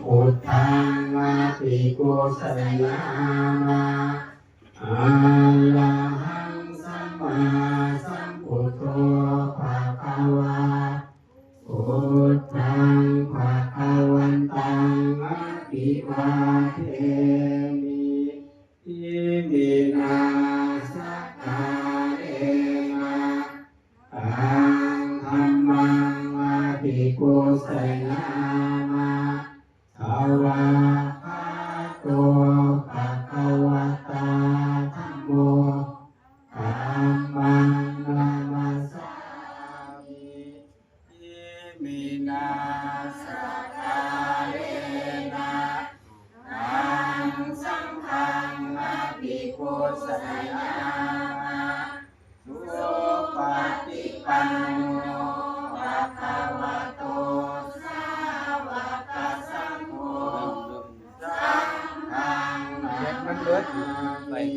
พุทธังอภิกุสยามาอะระหังสัมมาสัมพุทโธภะคะวาพุทธังภะคะวันตังอภิวาเทมิอิมินาสการเอนะตังธัมมังอภิกุสยามาภวะคะโตภะคะวะตาธัมโมธัมมังนามัสสามิอิมินาสการเอนะตังสังฆังอภิปุสยามาสุปฏิปันโนภะคะวะโตสาวกสังโฆสังฆังนามัสสามิ